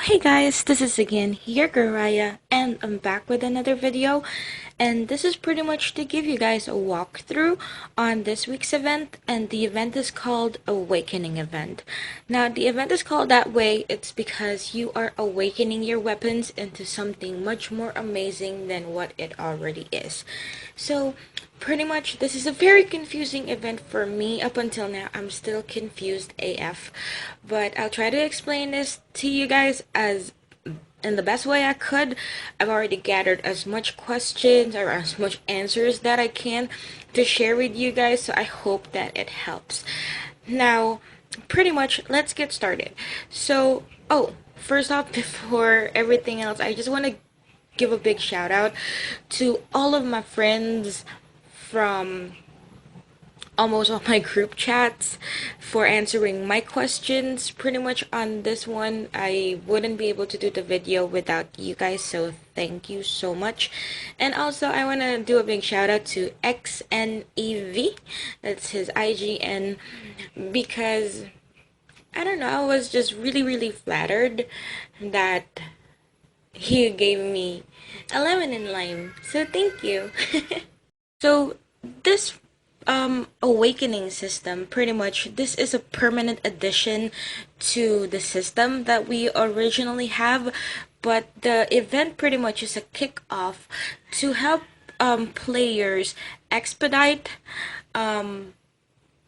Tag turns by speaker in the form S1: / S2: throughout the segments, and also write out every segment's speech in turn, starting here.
S1: Hey guys, this is again your girl Raya, and I'm back with another video. And this is pretty much to give you guys a walkthrough on this week's event, and the event is called Awakening Event. Now, the event is called that way, it's because you are awakening your weapons into something much more amazing than what it already is. So, pretty much, this is a very confusing event for me. Up until now, I'm still confused AF. But I'll try to explain this to you guys as in the best way I could. I've already gathered as much questions or as much answers that I can to share with you guys, so I hope that it helps. Now, pretty much, let's get started. So, first off, before everything else, I just want to give a big shout out to all of my friends from almost all my group chats for answering my questions. Pretty much on this one, I wouldn't be able to do the video without you guys, so thank you so much. And also, I want to do a big shout out to XNEV, that's his IGN, because I don't know, I was just really flattered that he gave me a lemon and lime, so thank you. So this awakening system, pretty much this is a permanent addition to the system that we originally have, but the event pretty much is a kickoff to help players expedite on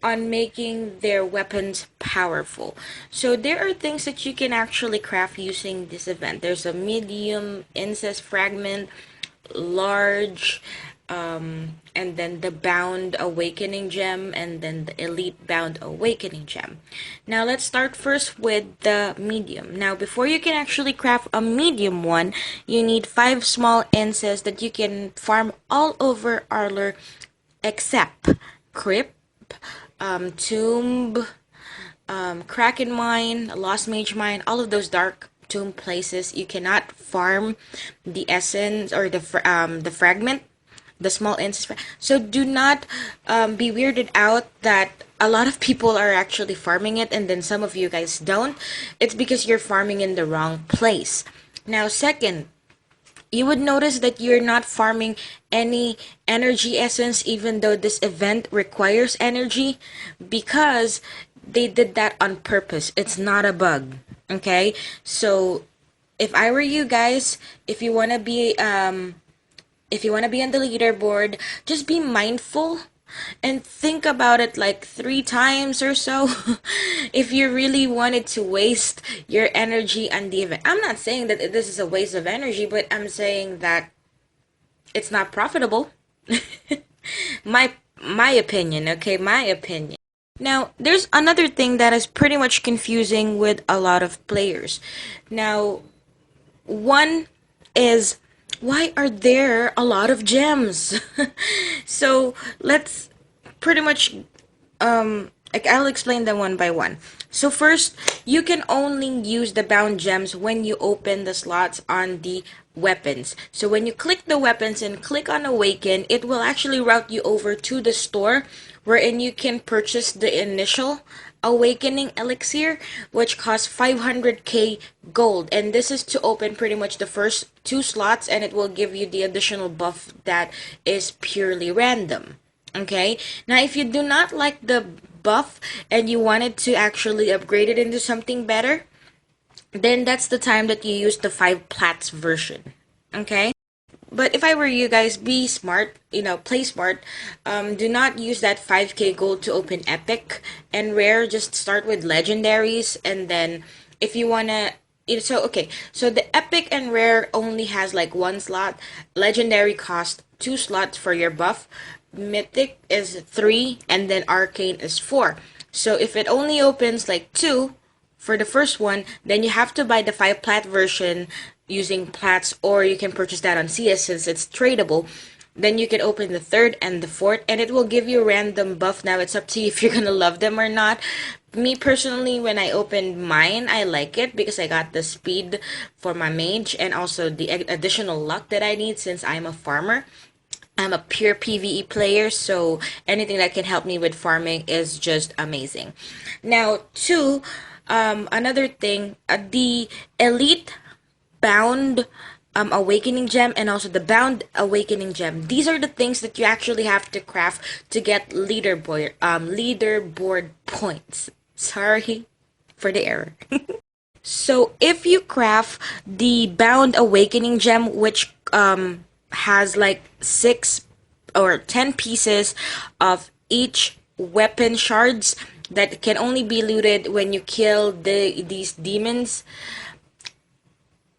S1: making their weapons powerful. So there are things that you can actually craft using this event. There's a medium incest fragment, large, and then the bound awakening gem, and then the elite bound awakening gem. Now let's start first with the medium. Now before you can actually craft a medium one, you need 5 small incense that you can farm all over Arlor except Crypt, Tomb, Kraken Mine, Lost Mage Mine, all of those dark tomb places. You cannot farm the essence or the fragment, the small instance. So do not be weirded out that a lot of people are actually farming it and then some of you guys don't. It's because you're farming in the wrong place. Now second, you would notice that you're not farming any energy essence even though this event requires energy, because they did that on purpose. It's not a bug. Okay? So if I were you guys, if you want to be on the leaderboard, just be mindful and think about it like 3 times or so if you really wanted to waste your energy on the event. I'm not saying that this is a waste of energy, but I'm saying that it's not profitable. my opinion, okay? My opinion. Now, there's another thing that is pretty much confusing with a lot of players. Now, one is, why are there a lot of gems? So let's pretty much I'll explain them one by one. So first, you can only use the bound gems when you open the slots on the weapons. So when you click the weapons and click on awaken, it will actually route you over to the store wherein you can purchase the initial awakening elixir, which costs 500k gold, and this is to open pretty much the first 2 slots, and it will give you the additional buff that is purely random. Okay, now if you do not like the buff and you wanted to actually upgrade it into something better, then that's the time that you use the 5 plats version. Okay, but if I were you guys, be smart, play smart. Do not use that 5k gold to open epic and rare. Just start with legendaries, and then if you wanna, so the epic and rare only has like 1 slot. Legendary cost 2 slots for your buff. Mythic is 3, and then Arcane is 4. So if it only opens like 2 for the first one, then you have to buy the 5 plat version using plats, or you can purchase that on CS since it's tradable. Then you can open the 3rd and the 4th, and it will give you a random buff. Now it's up to you if you're gonna love them or not. Me personally, when I opened mine, I like it because I got the speed for my mage and also the additional luck that I need since I'm a farmer. I'm a pure PvE player, so anything that can help me with farming is just amazing. Now, 2, Another thing, the elite bound awakening gem and also the bound awakening gem, these are the things that you actually have to craft to get leaderboard points. Sorry for the error. So if you craft the bound awakening gem, which has like 6 or 10 pieces of each weapon shards that can only be looted when you kill these demons,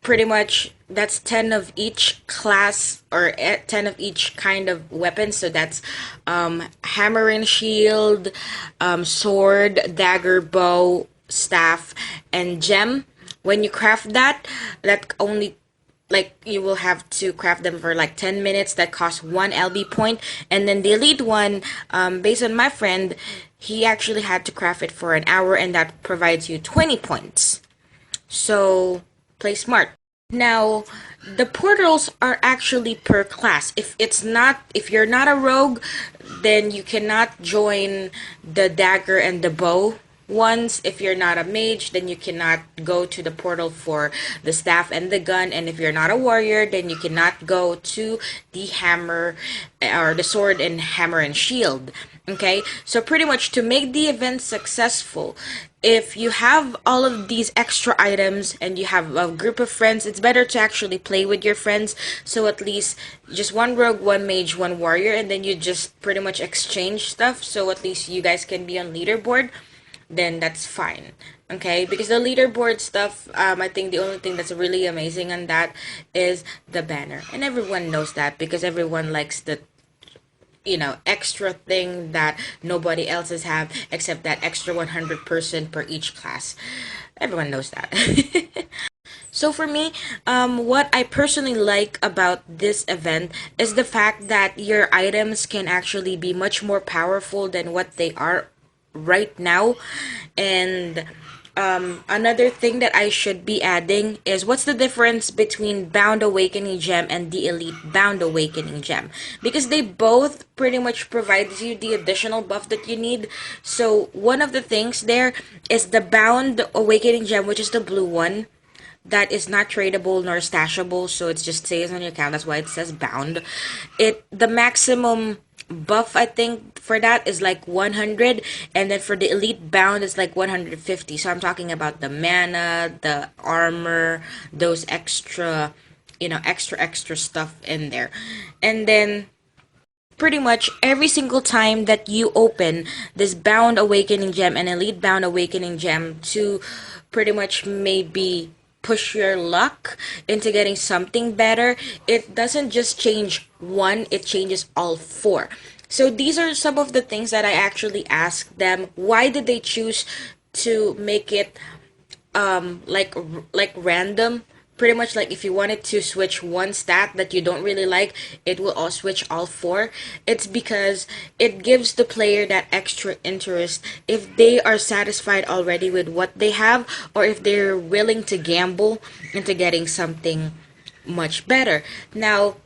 S1: pretty much that's 10 of each class, or 10 of each kind of weapon. So that's hammer and shield, sword, dagger, bow, staff, and gem. When you craft that, that only, like, you will have to craft them for like 10 minutes. That costs 1 LB point. And then the elite one, based on my friend, he actually had to craft it for an hour, and that provides you 20 points. So play smart. Now, the portals are actually per class. If you're not a rogue, then you cannot join the dagger and the bow ones. If you're not a mage, then you cannot go to the portal for the staff and the gun. And if you're not a warrior, then you cannot go to the hammer, or the sword and hammer and shield. Okay, so pretty much to make the event successful, if you have all of these extra items and you have a group of friends, it's better to actually play with your friends. So at least just one rogue, one mage, one warrior, and then you just pretty much exchange stuff. So at least you guys can be on leaderboard. Then that's fine. Okay, because the leaderboard stuff, I think the only thing that's really amazing on that is the banner, and everyone knows that because everyone likes the extra thing that nobody else's have, except that extra 100% per each class. Everyone knows that. So for me, what I personally like about this event is the fact that your items can actually be much more powerful than what they are right now. And another thing that I should be adding is, what's the difference between Bound Awakening Gem and the Elite Bound Awakening Gem? Because they both pretty much provide you the additional buff that you need. So one of the things there is the Bound Awakening Gem, which is the blue one. That is not tradable nor stashable, so it just stays on your account. That's why it says bound. The maximum buff, I think, for that is like 100, and then for the elite bound it's like 150. So I'm talking about the mana, the armor, those extra extra stuff in there. And then pretty much every single time that you open this bound awakening gem and elite bound awakening gem to pretty much maybe push your luck into getting something better, it doesn't just change one, it changes all four. So these are some of the things that I actually asked them. Why did they choose to make it like random? Pretty much like if you wanted to switch one stat that you don't really like, it will all switch all four. It's because it gives the player that extra interest if they are satisfied already with what they have, or if they're willing to gamble into getting something much better. Now,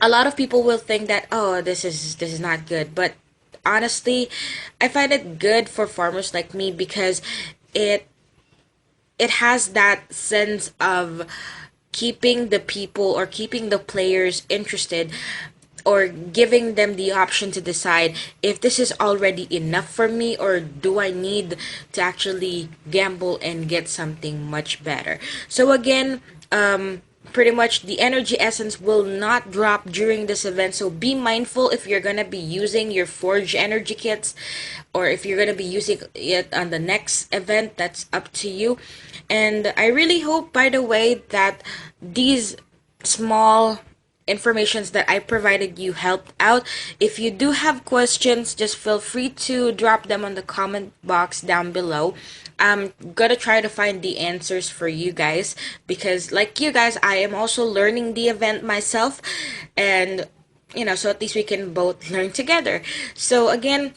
S1: a lot of people will think that, oh, this is not good, but honestly, I find it good for farmers like me because it has that sense of keeping the people or keeping the players interested, or giving them the option to decide if this is already enough for me, or do I need to actually gamble and get something much better. So again, pretty much the energy essence will not drop during this event, so be mindful if you're gonna be using your forge energy kits, or if you're gonna be using it on the next event. That's up to you. And I really hope, by the way, that these small informations that I provided you helped out. If you do have questions, just feel free to drop them on the comment box down below. I'm gonna try to find the answers for you guys, because like you guys, I am also learning the event myself, and so at least we can both learn together. So again,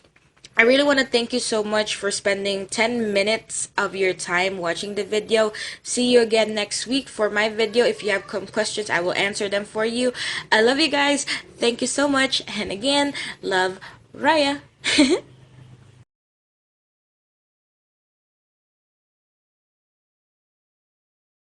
S1: I really want to thank you so much for spending 10 minutes of your time watching the video. See you again next week for my video. If you have questions, I will answer them for you. I love you guys. Thank you so much. And again, love, Raya.